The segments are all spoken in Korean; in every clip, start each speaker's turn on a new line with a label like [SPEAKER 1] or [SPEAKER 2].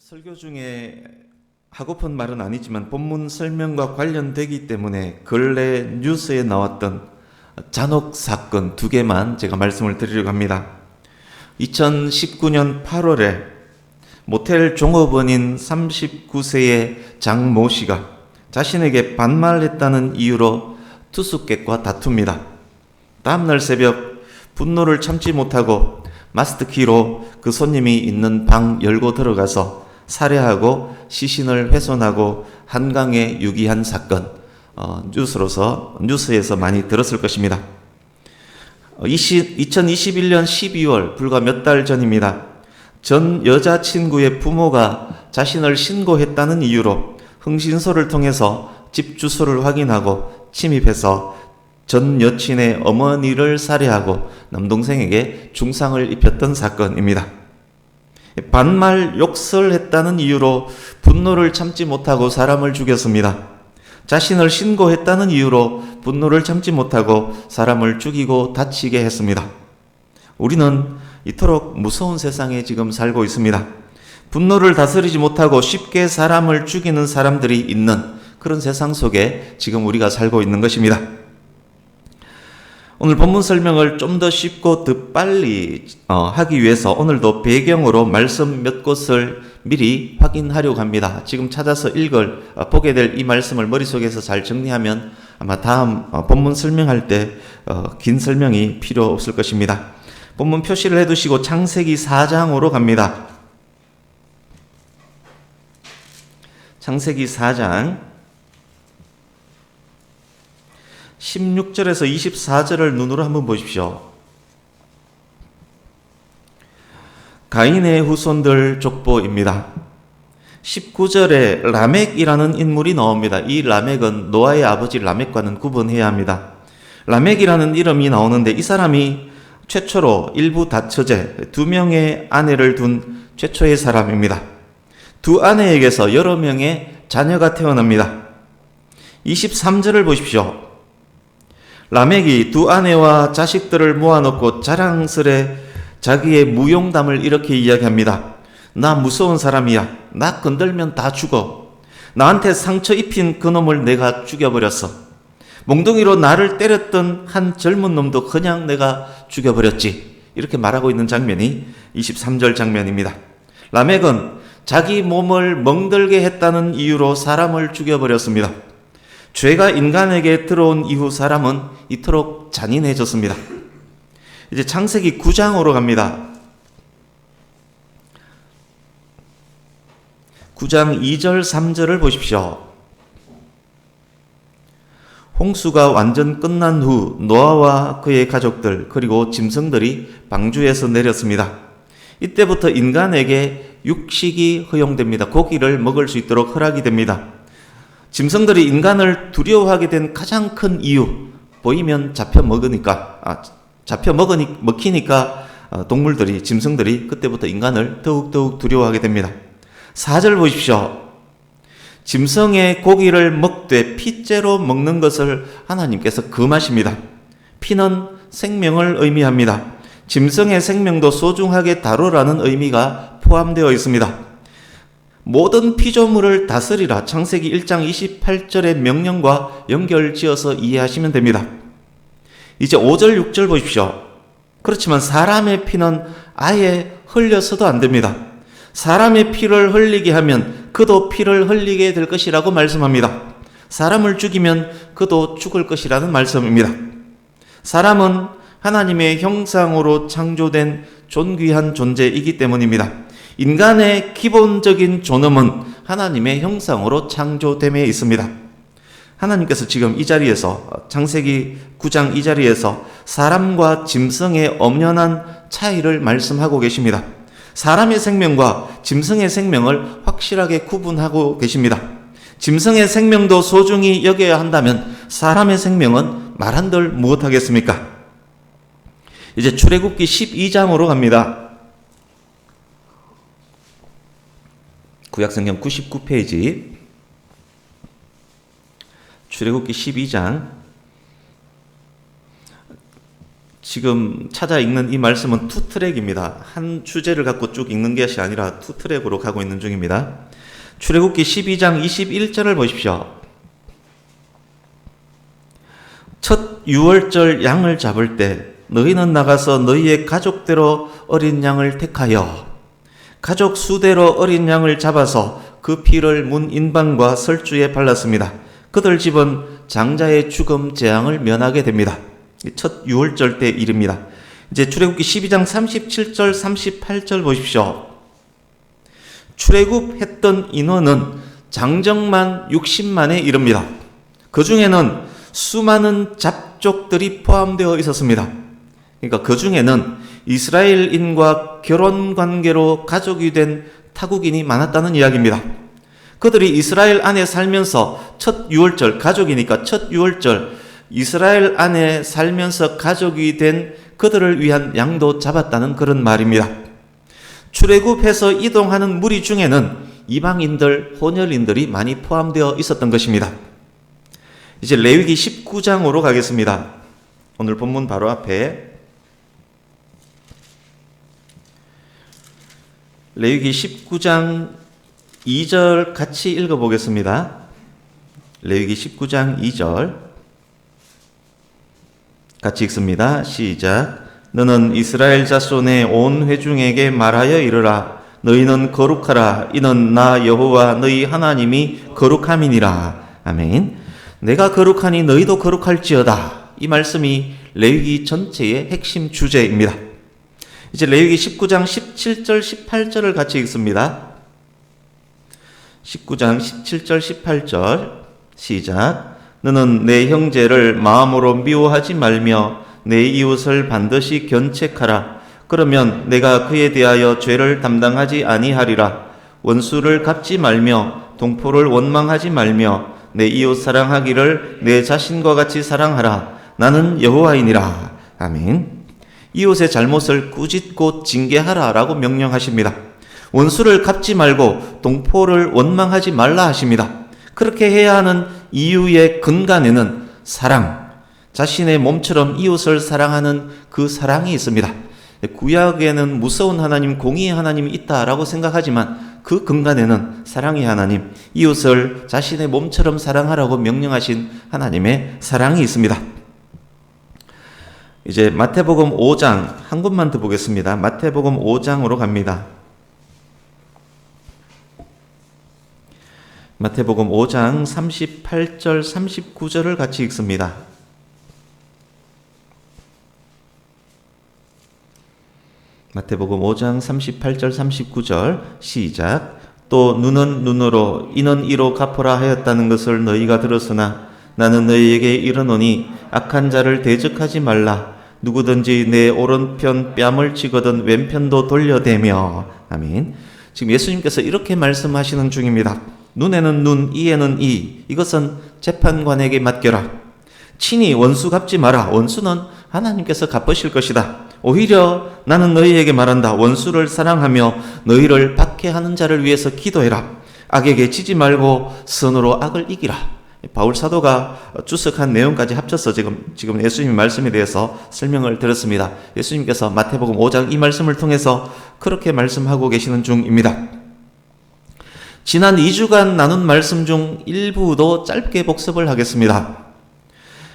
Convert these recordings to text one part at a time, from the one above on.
[SPEAKER 1] 설교 중에 하고픈 말은 아니지만 본문 설명과 관련되기 때문에 근래 뉴스에 나왔던 잔혹 사건 두 개만 제가 말씀을 드리려고 합니다. 2019년 8월에 모텔 종업원인 39세의 장모 씨가 자신에게 반말했다는 이유로 투숙객과 다툽니다. 다음날 새벽 분노를 참지 못하고 마스터키로 그 손님이 있는 방 열고 들어가서 살해하고 시신을 훼손하고 한강에 유기한 사건, 뉴스에서 많이 들었을 것입니다. 2021년 12월 불과 몇 달 전입니다. 전 여자친구의 부모가 자신을 신고했다는 이유로 흥신소를 통해서 집 주소를 확인하고 침입해서 전 여친의 어머니를 살해하고 남동생에게 중상을 입혔던 사건입니다. 반말 욕설했다는 이유로 분노를 참지 못하고 사람을 죽였습니다. 자신을 신고했다는 이유로 분노를 참지 못하고 사람을 죽이고 다치게 했습니다. 우리는 이토록 무서운 세상에 지금 살고 있습니다. 분노를 다스리지 못하고 쉽게 사람을 죽이는 사람들이 있는 그런 세상 속에 지금 우리가 살고 있는 것입니다. 오늘 본문 설명을 좀 더 쉽고 더 빨리 하기 위해서 오늘도 배경으로 말씀 몇 곳을 미리 확인하려고 합니다. 지금 찾아서 보게 될 이 말씀을 머릿속에서 잘 정리하면 아마 다음 본문 설명할 때 긴 설명이 필요 없을 것입니다. 본문 표시를 해두시고 창세기 4장으로 갑니다. 창세기 4장 16절에서 24절을 눈으로 한번 보십시오. 가인의 후손들 족보입니다. 19절에 라멕이라는 인물이 나옵니다. 이 라멕은 노아의 아버지 라멕과는 구분해야 합니다. 라멕이라는 이름이 나오는데 이 사람이 최초로 일부 다처제 2명의 아내를 둔 최초의 사람입니다. 두 아내에게서 여러 명의 자녀가 태어납니다. 23절을 보십시오. 라멕이 두 아내와 자식들을 모아놓고 자랑스레 자기의 무용담을 이렇게 이야기합니다. 나 무서운 사람이야. 나 건들면 다 죽어. 나한테 상처 입힌 그놈을 내가 죽여버렸어. 몽둥이로 나를 때렸던 한 젊은 놈도 그냥 내가 죽여버렸지. 이렇게 말하고 있는 장면이 23절 장면입니다. 라멕은 자기 몸을 멍들게 했다는 이유로 사람을 죽여버렸습니다. 죄가 인간에게 들어온 이후 사람은 이토록 잔인해졌습니다. 이제 창세기 9장으로 갑니다. 9장 2절 3절을 보십시오. 홍수가 완전 끝난 후 노아와 그의 가족들 그리고 짐승들이 방주에서 내렸습니다. 이때부터 인간에게 육식이 허용됩니다. 고기를 먹을 수 있도록 허락이 됩니다. 짐승들이 인간을 두려워하게 된 가장 큰 이유, 보이면 먹히니까 짐승들이 그때부터 인간을 더욱더욱 두려워하게 됩니다. 4절 보십시오. 짐승의 고기를 먹되 피째로 먹는 것을 하나님께서 금하십니다. 피는 생명을 의미합니다. 짐승의 생명도 소중하게 다루라는 의미가 포함되어 있습니다. 모든 피조물을 다스리라. 창세기 1장 28절의 명령과 연결지어서 이해하시면 됩니다. 이제 5절 6절 보십시오. 그렇지만 사람의 피는 아예 흘려서도 안 됩니다. 사람의 피를 흘리게 하면 그도 피를 흘리게 될 것이라고 말씀합니다. 사람을 죽이면 그도 죽을 것이라는 말씀입니다. 사람은 하나님의 형상으로 창조된 존귀한 존재이기 때문입니다. 인간의 기본적인 존엄은 하나님의 형상으로 창조됨에 있습니다. 하나님께서 지금 이 자리에서 창세기 9장 이 자리에서 사람과 짐승의 엄연한 차이를 말씀하고 계십니다. 사람의 생명과 짐승의 생명을 확실하게 구분하고 계십니다. 짐승의 생명도 소중히 여겨야 한다면 사람의 생명은 말 한들 무엇하겠습니까? 이제 출애굽기 12장으로 갑니다. 구약성경 99페이지 출애굽기 12장 지금 찾아 읽는 이 말씀은 투 트랙입니다. 한 주제를 갖고 쭉 읽는 것이 아니라 투 트랙으로 가고 있는 중입니다. 출애굽기 12장 21절을 보십시오. 첫 유월절 양을 잡을 때 너희는 나가서 너희의 가족대로 어린 양을 택하여 가족 수대로 어린 양을 잡아서 그 피를 문 인방과 설주에 발랐습니다. 그들 집은 장자의 죽음 재앙을 면하게 됩니다. 첫 유월절 때 일입니다. 이제 출애굽기 12장 37절 38절 보십시오. 출애굽했던 인원은 장정만 60만에 이릅니다. 그 중에는 수많은 잡족들이 포함되어 있었습니다. 그러니까 그 중에는 이스라엘인과 결혼 관계로 가족이 된 타국인이 많았다는 이야기입니다. 그들이 이스라엘 안에 살면서 첫 유월절, 가족이니까 첫 유월절 이스라엘 안에 살면서 가족이 된 그들을 위한 양도 잡았다는 그런 말입니다. 출애굽해서 이동하는 무리 중에는 이방인들, 혼혈인들이 많이 포함되어 있었던 것입니다. 이제 레위기 19장으로 가겠습니다. 오늘 본문 바로 앞에 레위기 19장 2절 같이 읽어보겠습니다. 레위기 19장 2절 같이 읽습니다. 시작. 너는 이스라엘 자손의 온 회중에게 말하여 이르라. 너희는 거룩하라. 이는 나 여호와 너희 하나님이 거룩함이니라. 아멘. 내가 거룩하니 너희도 거룩할지어다. 이 말씀이 레위기 전체의 핵심 주제입니다. 이제 레위기 19장 17절 18절을 같이 읽습니다. 19장 17절 18절 시작. 너는 내 형제를 마음으로 미워하지 말며 내 이웃을 반드시 견책하라. 그러면 내가 그에 대하여 죄를 담당하지 아니하리라. 원수를 갚지 말며 동포를 원망하지 말며 내 이웃 사랑하기를 내 자신과 같이 사랑하라. 나는 여호와이니라. 아멘. 이웃의 잘못을 꾸짖고 징계하라 라고 명령하십니다. 원수를 갚지 말고 동포를 원망하지 말라 하십니다. 그렇게 해야 하는 이유의 근간에는 사랑, 자신의 몸처럼 이웃을 사랑하는 그 사랑이 있습니다. 구약에는 무서운 하나님, 공의의 하나님이 있다라고 생각하지만 그 근간에는 사랑의 하나님, 이웃을 자신의 몸처럼 사랑하라고 명령하신 하나님의 사랑이 있습니다. 이제 마태복음 5장 한 곳만 더 보겠습니다. 마태복음 5장으로 갑니다. 마태복음 5장 38절 39절을 같이 읽습니다. 마태복음 5장 38절 39절 시작. 또 눈은 눈으로 이는 이로 갚으라 하였다는 것을 너희가 들었으나 나는 너희에게 이르노니 악한 자를 대적하지 말라. 누구든지 내 오른편 뺨을 치거든 왼편도 돌려대며. 아멘. 지금 예수님께서 이렇게 말씀하시는 중입니다. 눈에는 눈, 이에는 이. 이것은 재판관에게 맡겨라. 친히 원수 갚지 마라. 원수는 하나님께서 갚으실 것이다. 오히려 나는 너희에게 말한다. 원수를 사랑하며 너희를 박해하는 자를 위해서 기도해라. 악에게 지지 말고 선으로 악을 이기라. 바울 사도가 주석한 내용까지 합쳐서 지금 예수님의 말씀에 대해서 설명을 드렸습니다. 예수님께서 마태복음 5장 이 말씀을 통해서 그렇게 말씀하고 계시는 중입니다. 지난 2주간 나눈 말씀 중 일부도 짧게 복습을 하겠습니다.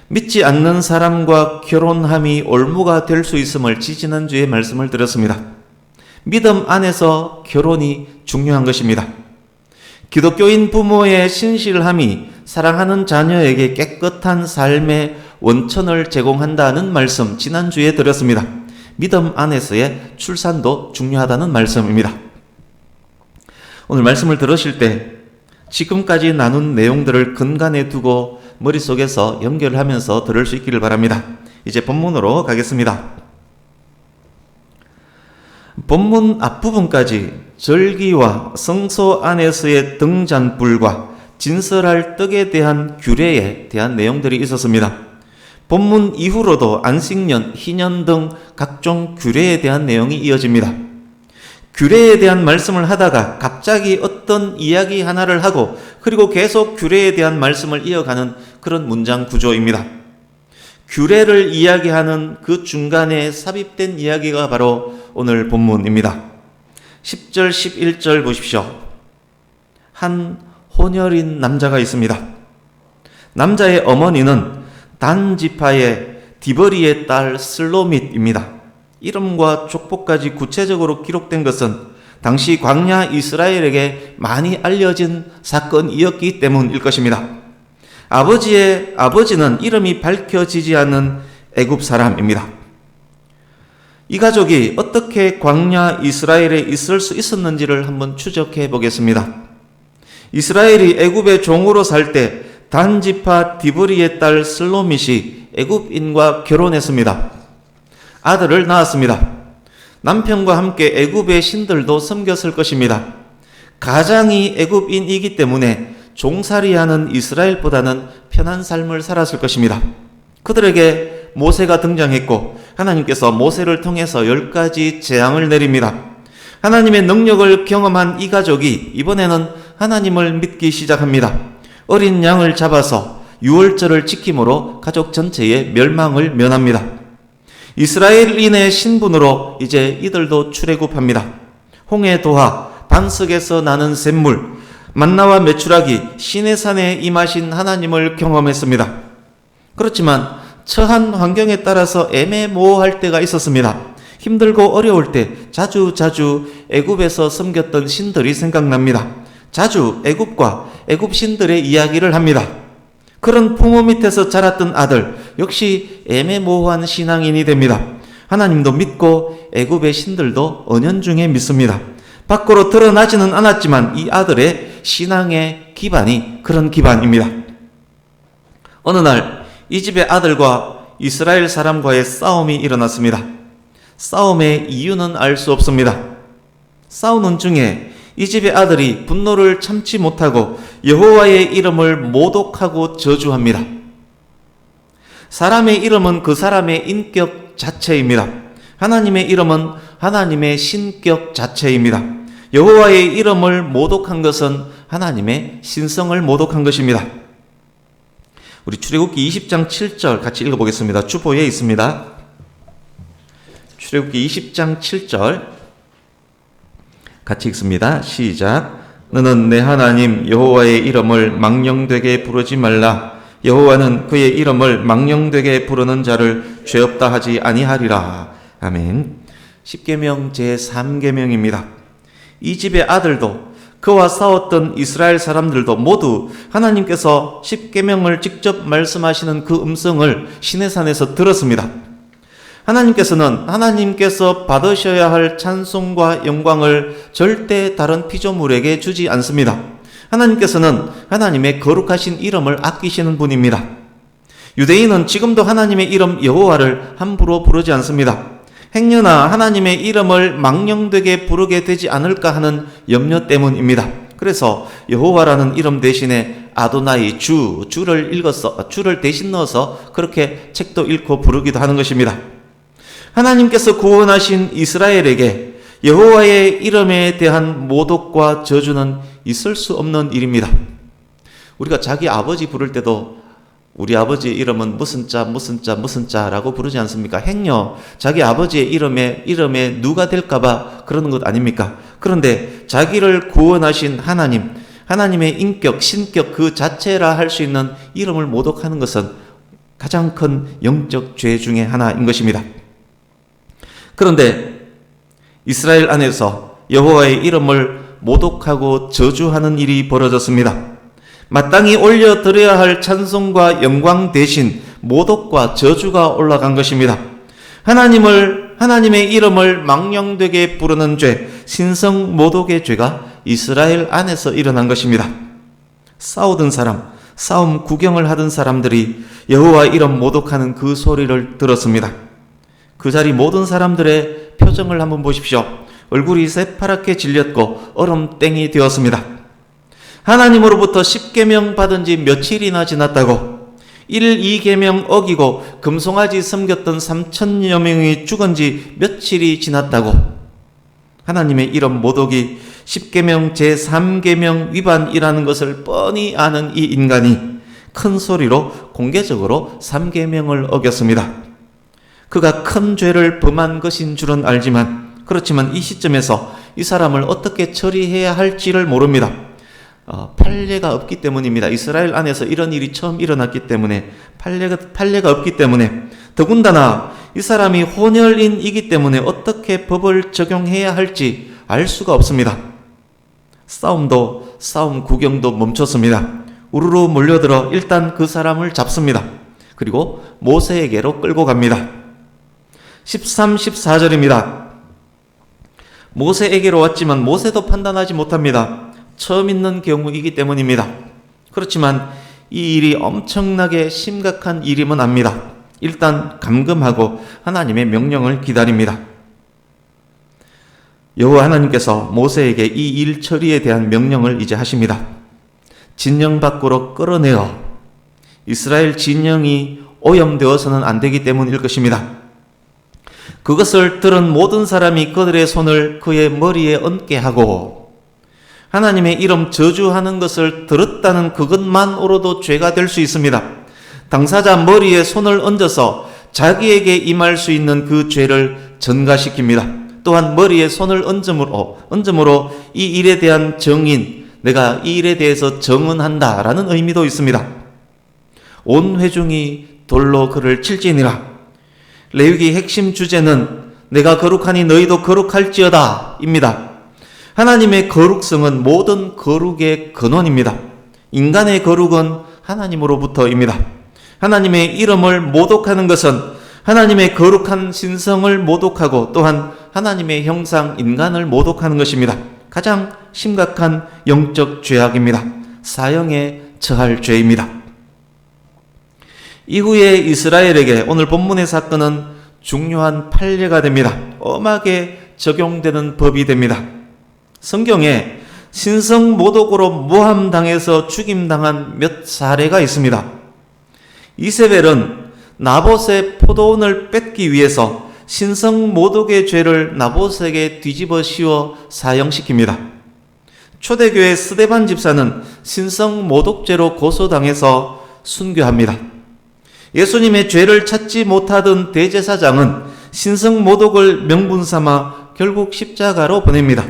[SPEAKER 1] 믿지 않는 사람과 결혼함이 올무가 될 수 있음을 지지난주에 말씀을 드렸습니다. 믿음 안에서 결혼이 중요한 것입니다. 기독교인 부모의 신실함이 사랑하는 자녀에게 깨끗한 삶의 원천을 제공한다는 말씀 지난주에 드렸습니다. 믿음 안에서의 출산도 중요하다는 말씀입니다. 오늘 말씀을 들으실 때 지금까지 나눈 내용들을 근간에 두고 머릿속에서 연결하면서 들을 수 있기를 바랍니다. 이제 본문으로 가겠습니다. 본문 앞부분까지 절기와 성소 안에서의 등잔불과 진설할 떡에 대한 규례에 대한 내용들이 있었습니다. 본문 이후로도 안식년, 희년 등 각종 규례에 대한 내용이 이어집니다. 규례에 대한 말씀을 하다가 갑자기 어떤 이야기 하나를 하고 그리고 계속 규례에 대한 말씀을 이어가는 그런 문장 구조입니다. 규례를 이야기하는 그 중간에 삽입된 이야기가 바로 오늘 본문입니다. 10절, 11절 보십시오. 한 혼혈인 남자가 있습니다. 남자의 어머니는 단 지파의 디버리의 딸 슬로밋입니다. 이름과 족보까지 구체적으로 기록된 것은 당시 광야 이스라엘에게 많이 알려진 사건이었기 때문일 것입니다. 아버지는 이름이 밝혀지지 않는 애굽 사람입니다. 이 가족이 어떻게 광야 이스라엘에 있을 수 있었는지를 한번 추적해 보겠습니다. 이스라엘이 애굽의 종으로 살 때 단지파 디브리의 딸 슬로밋이 애굽인과 결혼했습니다. 아들을 낳았습니다. 남편과 함께 애굽의 신들도 섬겼을 것입니다. 가장이 애굽인이기 때문에 종살이하는 이스라엘보다는 편한 삶을 살았을 것입니다. 그들에게 모세가 등장했고 하나님께서 모세를 통해서 10가지 재앙을 내립니다. 하나님의 능력을 경험한 이 가족이 이번에는 하나님을 믿기 시작합니다. 어린 양을 잡아서 유월절을 지킴으로 가족 전체의 멸망을 면합니다. 이스라엘인의 신분으로 이제 이들도 출애굽합니다. 홍해 도하, 반석에서 나는 샘물, 만나와 메추라기, 시내산에 임하신 하나님을 경험했습니다. 그렇지만 처한 환경에 따라서 애매모호할 때가 있었습니다. 힘들고 어려울 때 자주 애굽에서 섬겼던 신들이 생각납니다. 자주 애굽과 애굽 신들의 이야기를 합니다. 그런 부모 밑에서 자랐던 아들 역시 애매모호한 신앙인이 됩니다. 하나님도 믿고 애굽의 신들도 은연중에 믿습니다. 밖으로 드러나지는 않았지만 이 아들의 신앙의 기반이 그런 기반입니다. 어느 날 이 집의 아들과 이스라엘 사람과의 싸움이 일어났습니다. 싸움의 이유는 알 수 없습니다. 싸우는 중에 이 집의 아들이 분노를 참지 못하고 여호와의 이름을 모독하고 저주합니다. 사람의 이름은 그 사람의 인격 자체입니다. 하나님의 이름은 하나님의 신격 자체입니다. 여호와의 이름을 모독한 것은 하나님의 신성을 모독한 것입니다. 우리 출애굽기 20장 7절 같이 읽어보겠습니다. 주보에 있습니다. 출애굽기 20장 7절 같이 읽습니다. 시작. 너는 내 하나님 여호와의 이름을 망령되게 부르지 말라. 여호와는 그의 이름을 망령되게 부르는 자를 죄 없다 하지 아니하리라. 아멘. 10계명 제3계명입니다. 이 집의 아들도 그와 싸웠던 이스라엘 사람들도 모두 하나님께서 10계명을 직접 말씀하시는 그 음성을 시내산에서 들었습니다. 하나님께서 받으셔야 할 찬송과 영광을 절대 다른 피조물에게 주지 않습니다. 하나님께서는 하나님의 거룩하신 이름을 아끼시는 분입니다. 유대인은 지금도 하나님의 이름 여호와를 함부로 부르지 않습니다. 행여나 하나님의 이름을 망령되게 부르게 되지 않을까 하는 염려 때문입니다. 그래서 여호와라는 이름 대신에 아도나이 주를 대신 넣어서 그렇게 책도 읽고 부르기도 하는 것입니다. 하나님께서 구원하신 이스라엘에게 여호와의 이름에 대한 모독과 저주는 있을 수 없는 일입니다. 우리가 자기 아버지 부를 때도 우리 아버지의 이름은 무슨 자라고 부르지 않습니까? 행여 자기 아버지의 이름에 누가 될까봐 그러는 것 아닙니까? 그런데 자기를 구원하신 하나님의 인격, 신격 그 자체라 할 수 있는 이름을 모독하는 것은 가장 큰 영적 죄 중에 하나인 것입니다. 그런데 이스라엘 안에서 여호와의 이름을 모독하고 저주하는 일이 벌어졌습니다. 마땅히 올려드려야 할 찬송과 영광 대신 모독과 저주가 올라간 것입니다. 하나님의 이름을 망령되게 부르는 죄, 신성 모독의 죄가 이스라엘 안에서 일어난 것입니다. 싸우던 사람, 싸움 구경을 하던 사람들이 여호와 이름 모독하는 그 소리를 들었습니다. 그 자리 모든 사람들의 표정을 한번 보십시오. 얼굴이 새파랗게 질렸고 얼음땡이 되었습니다. 하나님으로부터 10계명 받은 지 며칠이나 지났다고 1, 2계명 어기고 금송아지 섬겼던 3,000여 명이 죽은 지 며칠이 지났다고 하나님의 이름 모독이 10계명 제3계명 위반이라는 것을 뻔히 아는 이 인간이 큰 소리로 공개적으로 3계명을 어겼습니다. 그가 큰 죄를 범한 것인 줄은 알지만, 그렇지만 이 시점에서 이 사람을 어떻게 처리해야 할지를 모릅니다. 판례가 없기 때문입니다. 이스라엘 안에서 이런 일이 처음 일어났기 때문에, 판례가 없기 때문에, 더군다나 이 사람이 혼혈인이기 때문에 어떻게 법을 적용해야 할지 알 수가 없습니다. 싸움 구경도 멈췄습니다. 우르르 몰려들어 일단 그 사람을 잡습니다. 그리고 모세에게로 끌고 갑니다. 13, 14절입니다. 모세에게로 왔지만 모세도 판단하지 못합니다. 처음 있는 경우이기 때문입니다. 그렇지만 이 일이 엄청나게 심각한 일임은 압니다. 일단 감금하고 하나님의 명령을 기다립니다. 여호와 하나님께서 모세에게 이 일 처리에 대한 명령을 이제 하십니다. 진영 밖으로 끌어내어 이스라엘 진영이 오염되어서는 안 되기 때문일 것입니다. 그것을 들은 모든 사람이 그들의 손을 그의 머리에 얹게 하고, 하나님의 이름 저주하는 것을 들었다는 그것만으로도 죄가 될 수 있습니다. 당사자 머리에 손을 얹어서 자기에게 임할 수 있는 그 죄를 전가시킵니다. 또한 머리에 손을 얹음으로 이 일에 대한 정인, 내가 이 일에 대해서 정언한다 라는 의미도 있습니다. 온 회중이 돌로 그를 칠지니라. 레위기 핵심 주제는 내가 거룩하니 너희도 거룩할지어다 입니다. 하나님의 거룩성은 모든 거룩의 근원입니다. 인간의 거룩은 하나님으로부터입니다. 하나님의 이름을 모독하는 것은 하나님의 거룩한 신성을 모독하고 또한 하나님의 형상 인간을 모독하는 것입니다. 가장 심각한 영적 죄악입니다. 사형에 처할 죄입니다. 이후에 이스라엘에게 오늘 본문의 사건은 중요한 판례가 됩니다. 엄하게 적용되는 법이 됩니다. 성경에 신성 모독으로 모함당해서 죽임당한 몇 사례가 있습니다. 이세벨은 나봇의 포도원을 뺏기 위해서 신성 모독의 죄를 나봇에게 뒤집어 씌워 사형시킵니다. 초대교회 스데반 집사는 신성 모독죄로 고소당해서 순교합니다. 예수님의 죄를 찾지 못하던 대제사장은 신성 모독을 명분 삼아 결국 십자가로 보냅니다.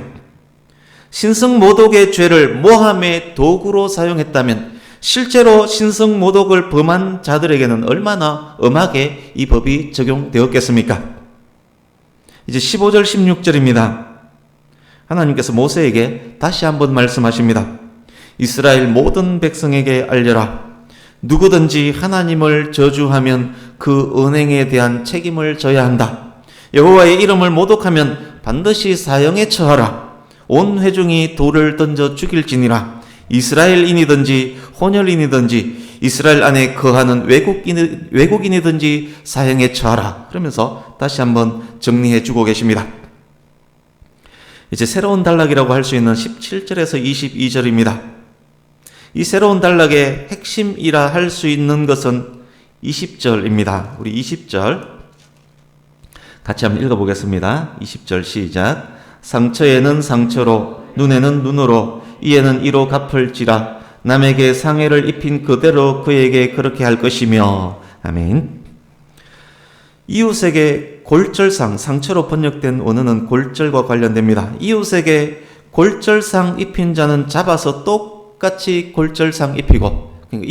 [SPEAKER 1] 신성 모독의 죄를 모함의 도구로 사용했다면 실제로 신성 모독을 범한 자들에게는 얼마나 엄하게 이 법이 적용되었겠습니까? 이제 15절 16절입니다. 하나님께서 모세에게 다시 한번 말씀하십니다. 이스라엘 모든 백성에게 알려라. 누구든지 하나님을 저주하면 그 언행에 대한 책임을 져야 한다. 여호와의 이름을 모독하면 반드시 사형에 처하라. 온 회중이 돌을 던져 죽일지니라. 이스라엘인이든지 혼혈인이든지 이스라엘 안에 거하는 외국인이든지 사형에 처하라. 그러면서 다시 한번 정리해 주고 계십니다. 이제 새로운 단락이라고 할 수 있는 17절에서 22절입니다. 이 새로운 단락의 핵심이라 할 수 있는 것은 20절입니다. 우리 20절 같이 한번 읽어보겠습니다. 20절 시작. 상처에는 상처로, 눈에는 눈으로, 이에는 이로 갚을지라. 남에게 상해를 입힌 그대로 그에게 그렇게 할 것이며. 아멘. 이웃에게 골절상, 상처로 번역된 원어는 골절과 관련됩니다. 이웃에게 골절상 입힌 자는 잡아서 똑같이 골절상 입히고, 그러니까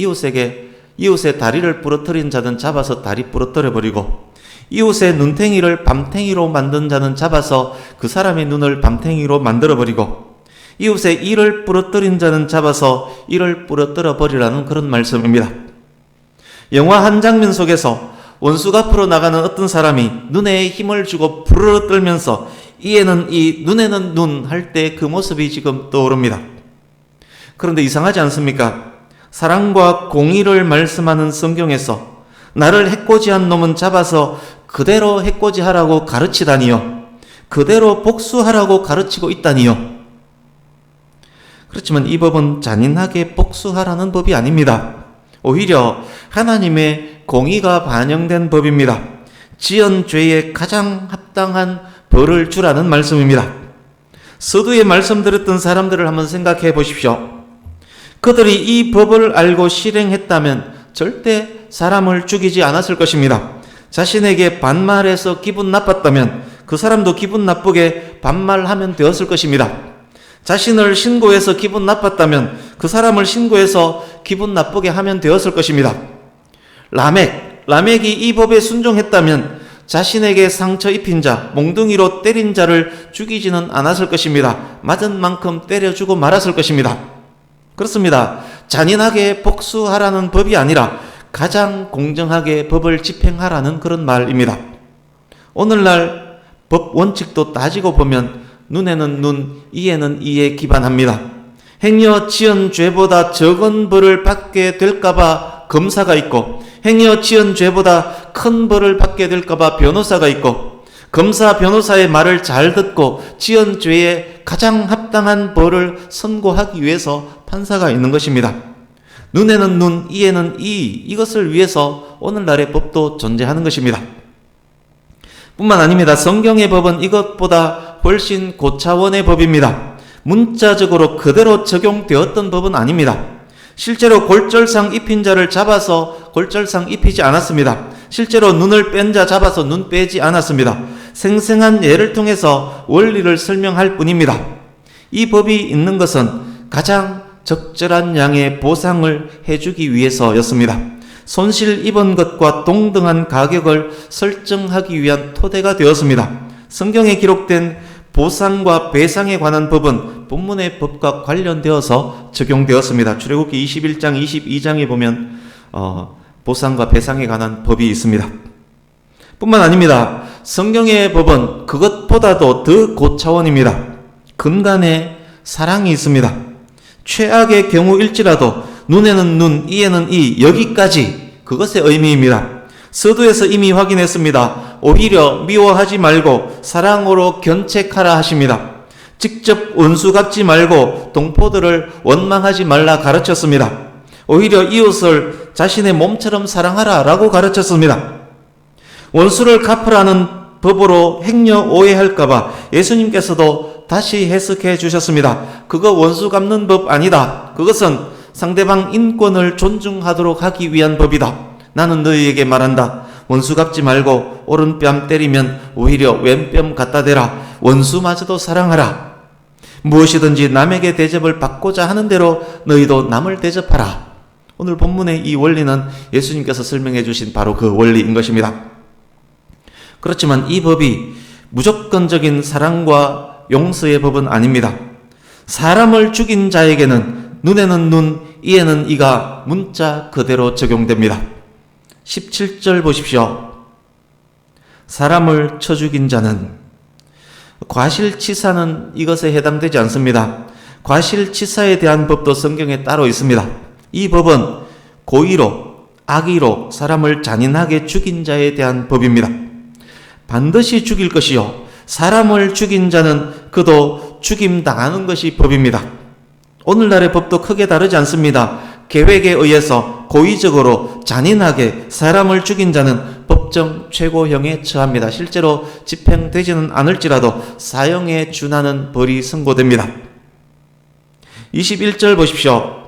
[SPEAKER 1] 이웃의 다리를 부러뜨린 자는 잡아서 다리 부러뜨려 버리고, 이웃의 눈탱이를 밤탱이로 만든 자는 잡아서 그 사람의 눈을 밤탱이로 만들어 버리고, 이웃의 이를 부러뜨린 자는 잡아서 이를 부러뜨려 버리라는 그런 말씀입니다. 영화 한 장면 속에서 원수가 앞으로 나가는 어떤 사람이 눈에 힘을 주고 부르르 떨면서 이에는 이, 눈에는 눈 할 때 그 모습이 지금 떠오릅니다. 그런데 이상하지 않습니까? 사랑과 공의를 말씀하는 성경에서 나를 해코지한 놈은 잡아서 그대로 해코지하라고 가르치다니요. 그대로 복수하라고 가르치고 있다니요. 그렇지만 이 법은 잔인하게 복수하라는 법이 아닙니다. 오히려 하나님의 공의가 반영된 법입니다. 지은 죄에 가장 합당한 벌을 주라는 말씀입니다. 서두에 말씀드렸던 사람들을 한번 생각해 보십시오. 그들이 이 법을 알고 실행했다면 절대 사람을 죽이지 않았을 것입니다. 자신에게 반말해서 기분 나빴다면 그 사람도 기분 나쁘게 반말하면 되었을 것입니다. 자신을 신고해서 기분 나빴다면 그 사람을 신고해서 기분 나쁘게 하면 되었을 것입니다. 라멕이 이 법에 순종했다면 자신에게 상처 입힌 자, 몽둥이로 때린 자를 죽이지는 않았을 것입니다. 맞은 만큼 때려주고 말았을 것입니다. 그렇습니다. 잔인하게 복수하라는 법이 아니라 가장 공정하게 법을 집행하라는 그런 말입니다. 오늘날 법 원칙도 따지고 보면 눈에는 눈, 이에는 이에 기반합니다. 행여 지은 죄보다 적은 벌을 받게 될까봐 검사가 있고, 행여 지은 죄보다 큰 벌을 받게 될까봐 변호사가 있고, 검사, 변호사의 말을 잘 듣고 지은 죄에 가장 합당한 벌을 선고하기 위해서 판사가 있는 것입니다. 눈에는 눈, 이에는 이, 이것을 위해서 오늘날의 법도 존재하는 것입니다. 뿐만 아닙니다. 성경의 법은 이것보다 훨씬 고차원의 법입니다. 문자적으로 그대로 적용되었던 법은 아닙니다. 실제로 골절상 입힌 자를 잡아서 골절상 입히지 않았습니다. 실제로 눈을 뺀 자 잡아서 눈 빼지 않았습니다. 생생한 예를 통해서 원리를 설명할 뿐입니다. 이 법이 있는 것은 가장 적절한 양의 보상을 해주기 위해서였습니다. 손실 입은 것과 동등한 가격을 설정하기 위한 토대가 되었습니다. 성경에 기록된 보상과 배상에 관한 법은 본문의 법과 관련되어서 적용되었습니다. 출애굽기 21장, 22장에 보면 보상과 배상에 관한 법이 있습니다. 뿐만 아닙니다. 성경의 법은 그것보다도 더 고차원입니다. 근간에 사랑이 있습니다. 최악의 경우일지라도 눈에는 눈, 이에는 이, 여기까지 그것의 의미입니다. 서두에서 이미 확인했습니다. 오히려 미워하지 말고 사랑으로 견책하라 하십니다. 직접 원수 갚지 말고 동포들을 원망하지 말라 가르쳤습니다. 오히려 이웃을 자신의 몸처럼 사랑하라 라고 가르쳤습니다. 원수를 갚으라는 법으로 행여 오해할까봐 예수님께서도 다시 해석해 주셨습니다. 그거 원수 갚는 법 아니다. 그것은 상대방 인권을 존중하도록 하기 위한 법이다. 나는 너희에게 말한다. 원수 갚지 말고 오른뺨 때리면 오히려 왼뺨 갖다 대라. 원수마저도 사랑하라. 무엇이든지 남에게 대접을 받고자 하는 대로 너희도 남을 대접하라. 오늘 본문의 이 원리는 예수님께서 설명해 주신 바로 그 원리인 것입니다. 그렇지만 이 법이 무조건적인 사랑과 용서의 법은 아닙니다. 사람을 죽인 자에게는 눈에는 눈, 이에는 이가 문자 그대로 적용됩니다. 17절 보십시오. 사람을 쳐 죽인 자는, 과실치사는 이것에 해당되지 않습니다. 과실치사에 대한 법도 성경에 따로 있습니다. 이 법은 고의로, 악의로 사람을 잔인하게 죽인 자에 대한 법입니다. 반드시 죽일 것이요, 사람을 죽인 자는 그도 죽임당하는 것이 법입니다. 오늘날의 법도 크게 다르지 않습니다. 계획에 의해서 고의적으로 잔인하게 사람을 죽인 자는 법정 최고형에 처합니다. 실제로 집행되지는 않을지라도 사형에 준하는 벌이 선고됩니다. 21절 보십시오.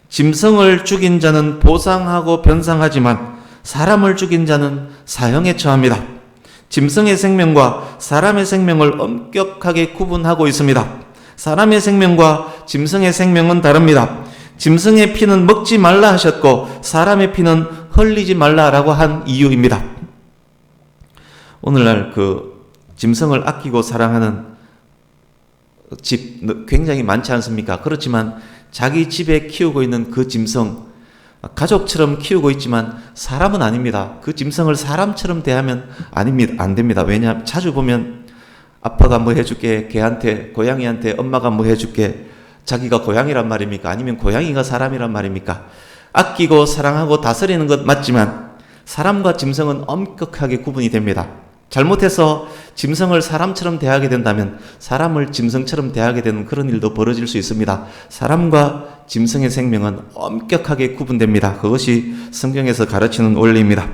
[SPEAKER 1] 짐승을 죽인 자는 보상하고 변상하지만 사람을 죽인 자는 사형에 처합니다. 짐승의 생명과 사람의 생명을 엄격하게 구분하고 있습니다. 사람의 생명과 짐승의 생명은 다릅니다. 짐승의 피는 먹지 말라 하셨고 사람의 피는 흘리지 말라라고 한 이유입니다. 오늘날 그 짐승을 아끼고 사랑하는 집 굉장히 많지 않습니까? 그렇지만 자기 집에 키우고 있는 그 짐승, 가족처럼 키우고 있지만 사람은 아닙니다. 그 짐승을 사람처럼 대하면 안 됩니다. 왜냐하면 자주 보면 아빠가 뭐 해줄게, 걔한테, 고양이한테 엄마가 뭐 해줄게, 자기가 고양이란 말입니까? 아니면 고양이가 사람이란 말입니까? 아끼고 사랑하고 다스리는 것 맞지만 사람과 짐승은 엄격하게 구분이 됩니다. 잘못해서 짐승을 사람처럼 대하게 된다면 사람을 짐승처럼 대하게 되는 그런 일도 벌어질 수 있습니다. 사람과 짐승의 생명은 엄격하게 구분됩니다. 그것이 성경에서 가르치는 원리입니다.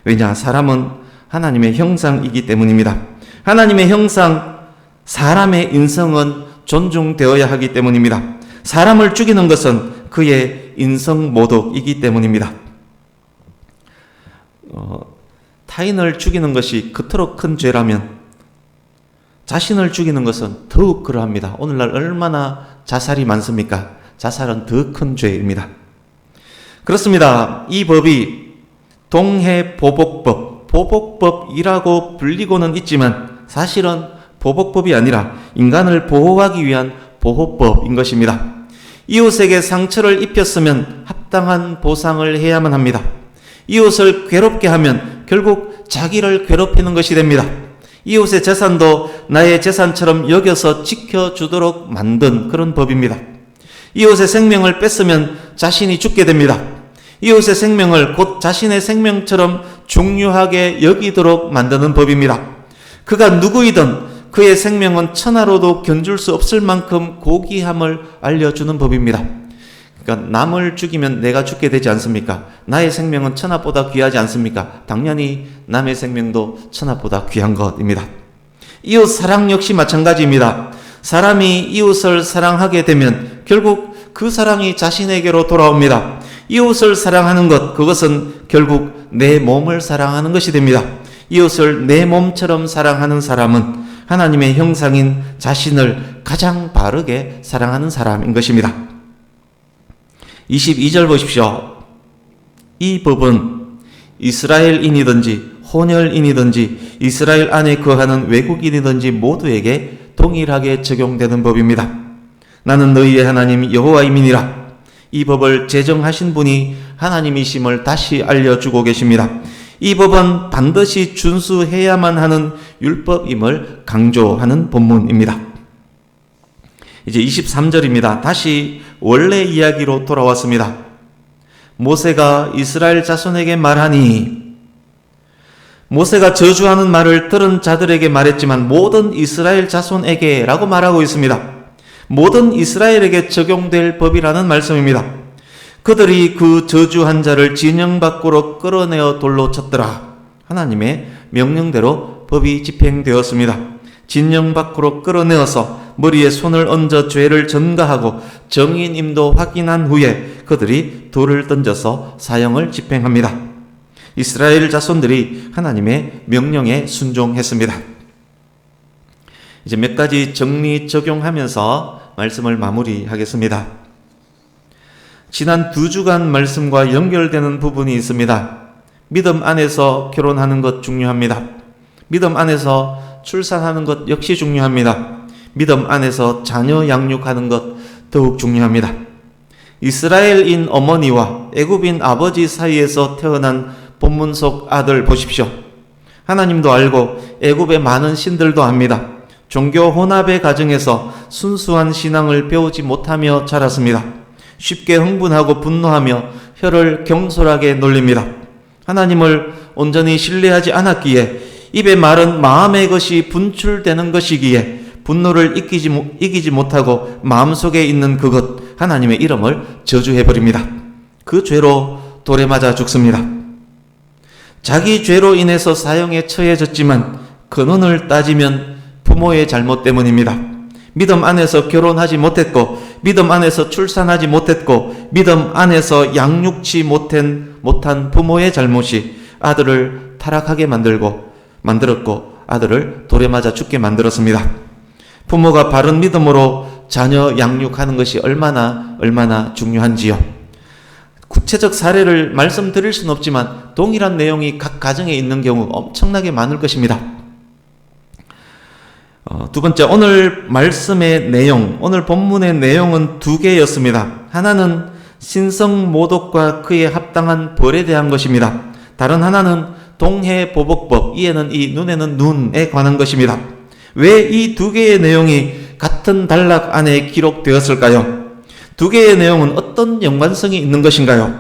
[SPEAKER 1] 왜냐? 사람은 하나님의 형상이기 때문입니다. 하나님의 형상, 사람의 인성은 존중되어야 하기 때문입니다. 사람을 죽이는 것은 그의 인성모독이기 때문입니다. 타인을 죽이는 것이 그토록 큰 죄라면 자신을 죽이는 것은 더욱 그러합니다. 오늘날 얼마나 자살이 많습니까? 자살은 더 큰 죄입니다. 그렇습니다. 이 법이 동해보복법, 보복법이라고 불리고는 있지만 사실은 보복법이 아니라 인간을 보호하기 위한 보호법인 것입니다. 이웃에게 상처를 입혔으면 합당한 보상을 해야만 합니다. 이웃을 괴롭게 하면 결국 자기를 괴롭히는 것이 됩니다. 이웃의 재산도 나의 재산처럼 여겨서 지켜주도록 만든 그런 법입니다. 이웃의 생명을 뺐으면 자신이 죽게 됩니다. 이웃의 생명을 곧 자신의 생명처럼 중요하게 여기도록 만드는 법입니다. 그가 누구이든 그의 생명은 천하로도 견줄 수 없을 만큼 고귀함을 알려주는 법입니다. 그러니까 남을 죽이면 내가 죽게 되지 않습니까? 나의 생명은 천하보다 귀하지 않습니까? 당연히 남의 생명도 천하보다 귀한 것입니다. 이웃 사랑 역시 마찬가지입니다. 사람이 이웃을 사랑하게 되면 결국 그 사랑이 자신에게로 돌아옵니다. 이웃을 사랑하는 것, 그것은 결국 내 몸을 사랑하는 것이 됩니다. 이웃을 내 몸처럼 사랑하는 사람은 하나님의 형상인 자신을 가장 바르게 사랑하는 사람인 것입니다. 22절 보십시오. 이 법은 이스라엘인이든지 혼혈인이든지 이스라엘 안에 거하는 외국인이든지 모두에게 동일하게 적용되는 법입니다. 나는 너희의 하나님 여호와이니라. 이 법을 제정하신 분이 하나님이심을 다시 알려주고 계십니다. 이 법은 반드시 준수해야만 하는 율법임을 강조하는 본문입니다. 이제 23절입니다. 다시 원래 이야기로 돌아왔습니다. 모세가 이스라엘 자손에게 말하니, 모세가 저주하는 말을 들은 자들에게 말했지만 모든 이스라엘 자손에게 라고 말하고 있습니다. 모든 이스라엘에게 적용될 법이라는 말씀입니다. 그들이 그 저주한 자를 진영 밖으로 끌어내어 돌로 쳤더라. 하나님의 명령대로 법이 집행되었습니다. 진영 밖으로 끌어내어서 머리에 손을 얹어 죄를 전가하고 정인임도 확인한 후에 그들이 돌을 던져서 사형을 집행합니다. 이스라엘 자손들이 하나님의 명령에 순종했습니다. 이제 몇 가지 정리 적용하면서 말씀을 마무리하겠습니다. 지난 2주간 말씀과 연결되는 부분이 있습니다. 믿음 안에서 결혼하는 것 중요합니다. 믿음 안에서 출산하는 것 역시 중요합니다. 믿음 안에서 자녀 양육하는 것 더욱 중요합니다. 이스라엘인 어머니와 애굽인 아버지 사이에서 태어난 본문 속 아들 보십시오. 하나님도 알고 애굽의 많은 신들도 압니다. 종교 혼합의 가정에서 순수한 신앙을 배우지 못하며 자랐습니다. 쉽게 흥분하고 분노하며 혀를 경솔하게 놀립니다. 하나님을 온전히 신뢰하지 않았기에 입에 말은 마음의 것이 분출되는 것이기에 분노를 이기지 못하고 마음속에 있는 그것, 하나님의 이름을 저주해버립니다. 그 죄로 돌에 맞아 죽습니다. 자기 죄로 인해서 사형에 처해졌지만 근원을 따지면 부모의 잘못 때문입니다. 믿음 안에서 결혼하지 못했고 믿음 안에서 출산하지 못했고 믿음 안에서 양육치 못한 부모의 잘못이 아들을 타락하게 만들었고 아들을 돌에 맞아 죽게 만들었습니다. 부모가 바른 믿음으로 자녀 양육하는 것이 얼마나 중요한지요. 구체적 사례를 말씀드릴 수는 없지만 동일한 내용이 각 가정에 있는 경우 엄청나게 많을 것입니다. 두 번째, 오늘 말씀의 내용, 오늘 본문의 내용은 2개였습니다. 하나는 신성모독과 그에 합당한 벌에 대한 것입니다. 다른 하나는 동해보복법, 이에는 이, 눈에는 눈에 관한 것입니다. 왜 이 2개의 내용이 같은 단락 안에 기록되었을까요? 2개의 내용은 어떤 연관성이 있는 것인가요?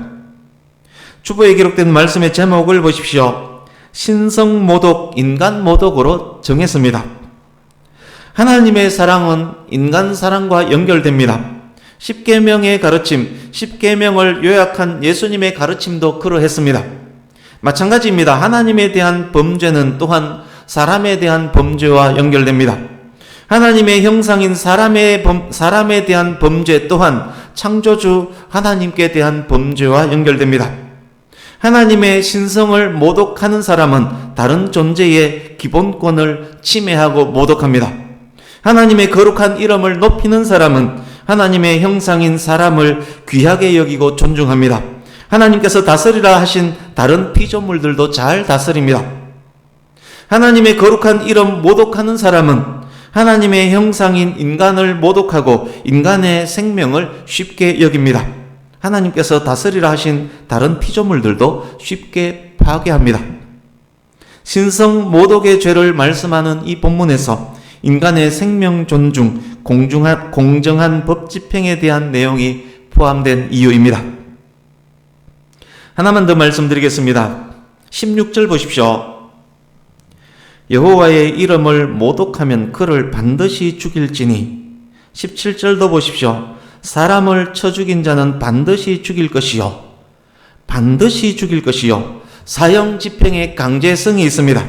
[SPEAKER 1] 주보에 기록된 말씀의 제목을 보십시오. 신성모독, 인간모독으로 정했습니다. 하나님의 사랑은 인간 사랑과 연결됩니다. 십계명의 가르침, 십계명을 요약한 예수님의 가르침도 그러했습니다. 마찬가지입니다. 하나님에 대한 범죄는 또한 사람에 대한 범죄와 연결됩니다. 하나님의 형상인 사람에 대한 범죄 또한 창조주 하나님께 대한 범죄와 연결됩니다. 하나님의 신성을 모독하는 사람은 다른 존재의 기본권을 침해하고 모독합니다. 하나님의 거룩한 이름을 높이는 사람은 하나님의 형상인 사람을 귀하게 여기고 존중합니다. 하나님께서 다스리라 하신 다른 피조물들도 잘 다스립니다. 하나님의 거룩한 이름 모독하는 사람은 하나님의 형상인 인간을 모독하고 인간의 생명을 쉽게 여깁니다. 하나님께서 다스리라 하신 다른 피조물들도 쉽게 파괴합니다. 신성 모독의 죄를 말씀하는 이 본문에서 인간의 생명 존중, 공정한 법 집행에 대한 내용이 포함된 이유입니다. 하나만 더 말씀드리겠습니다. 16절 보십시오. 여호와의 이름을 모독하면 그를 반드시 죽일지니. 17절도 보십시오. 사람을 쳐 죽인 자는 반드시 죽일 것이요. 반드시 죽일 것이요. 사형 집행의 강제성이 있습니다.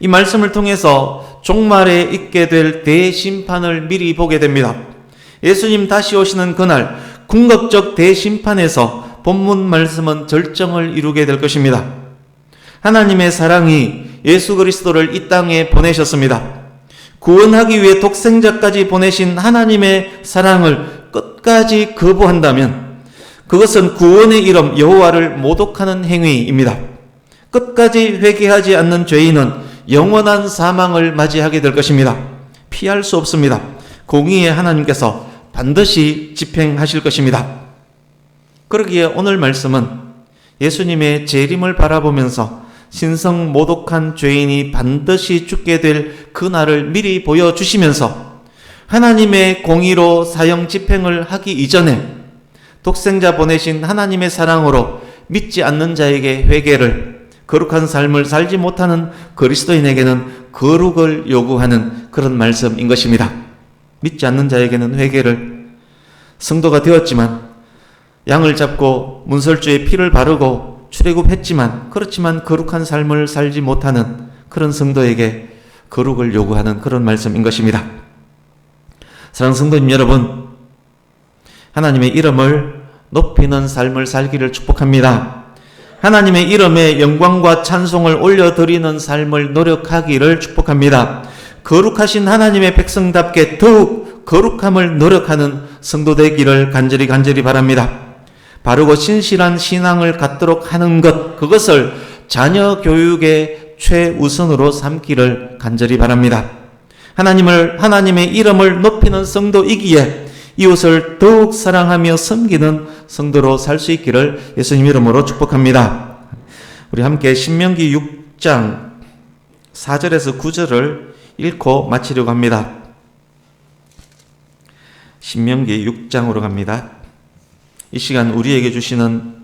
[SPEAKER 1] 이 말씀을 통해서 종말에 있게 될 대심판을 미리 보게 됩니다. 예수님 다시 오시는 그날 궁극적 대심판에서 본문 말씀은 절정을 이루게 될 것입니다. 하나님의 사랑이 예수 그리스도를 이 땅에 보내셨습니다. 구원하기 위해 독생자까지 보내신 하나님의 사랑을 끝까지 거부한다면 그것은 구원의 이름 여호와를 모독하는 행위입니다. 끝까지 회개하지 않는 죄인은 영원한 사망을 맞이하게 될 것입니다. 피할 수 없습니다. 공의의 하나님께서 반드시 집행하실 것입니다. 그러기에 오늘 말씀은 예수님의 재림을 바라보면서 신성 모독한 죄인이 반드시 죽게 될 그날을 미리 보여주시면서 하나님의 공의로 사형 집행을 하기 이전에 독생자 보내신 하나님의 사랑으로 믿지 않는 자에게 회개를, 거룩한 삶을 살지 못하는 그리스도인에게는 거룩을 요구하는 그런 말씀인 것입니다. 믿지 않는 자에게는 회개를, 성도가 되었지만 양을 잡고 문설주에 피를 바르고 출애굽했지만 그렇지만 거룩한 삶을 살지 못하는 그런 성도에게 거룩을 요구하는 그런 말씀인 것입니다. 사랑하는 성도님 여러분, 하나님의 이름을 높이는 삶을 살기를 축복합니다. 하나님의 이름에 영광과 찬송을 올려드리는 삶을 노력하기를 축복합니다. 거룩하신 하나님의 백성답게 더욱 거룩함을 노력하는 성도 되기를 간절히 바랍니다. 바르고 신실한 신앙을 갖도록 하는 것, 그것을 자녀 교육의 최우선으로 삼기를 간절히 바랍니다. 하나님의 이름을 높이는 성도이기에 이웃을 더욱 사랑하며 섬기는 성도로 살 수 있기를 예수님 이름으로 축복합니다. 우리 함께 신명기 6장 4절에서 9절을 읽고 마치려고 합니다. 신명기 6장으로 갑니다. 이 시간 우리에게 주시는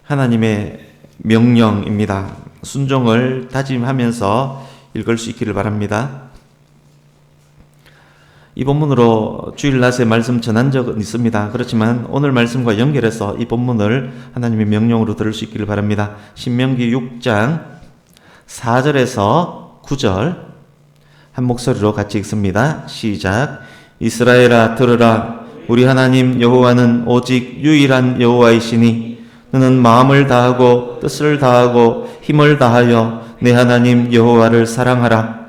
[SPEAKER 1] 하나님의 명령입니다. 순종을 다짐하면서 읽을 수 있기를 바랍니다. 이 본문으로 주일 낮에 말씀 전한 적은 있습니다. 그렇지만 오늘 말씀과 연결해서 이 본문을 하나님의 명령으로 들을 수 있기를 바랍니다. 신명기 6장 4절에서 9절 한 목소리로 같이 읽습니다. 시작. 이스라엘아 들으라. 우리 하나님 여호와는 오직 유일한 여호와이시니 너는 마음을 다하고 뜻을 다하고 힘을 다하여 내 하나님 여호와를 사랑하라.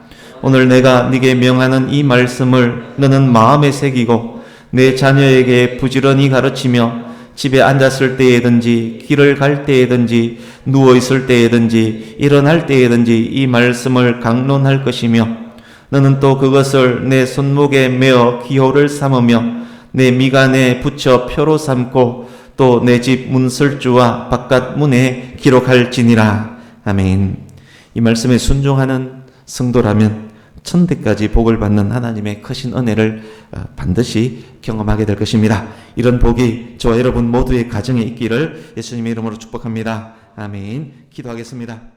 [SPEAKER 1] 오늘 내가 네게 명하는 이 말씀을 너는 마음에 새기고 내 자녀에게 부지런히 가르치며 집에 앉았을 때에든지 길을 갈 때에든지 누워 있을 때에든지 일어날 때에든지 이 말씀을 강론할 것이며 너는 또 그것을 내 손목에 메어 기호를 삼으며 내 미간에 붙여 표로 삼고 또 내 집 문설주와 바깥 문에 기록할지니라. 아멘. 이 말씀에 순종하는 성도라면 천대까지 복을 받는 하나님의 크신 은혜를 반드시 경험하게 될 것입니다. 이런 복이 저와 여러분 모두의 가정에 있기를 예수님의 이름으로 축복합니다. 아멘. 기도하겠습니다.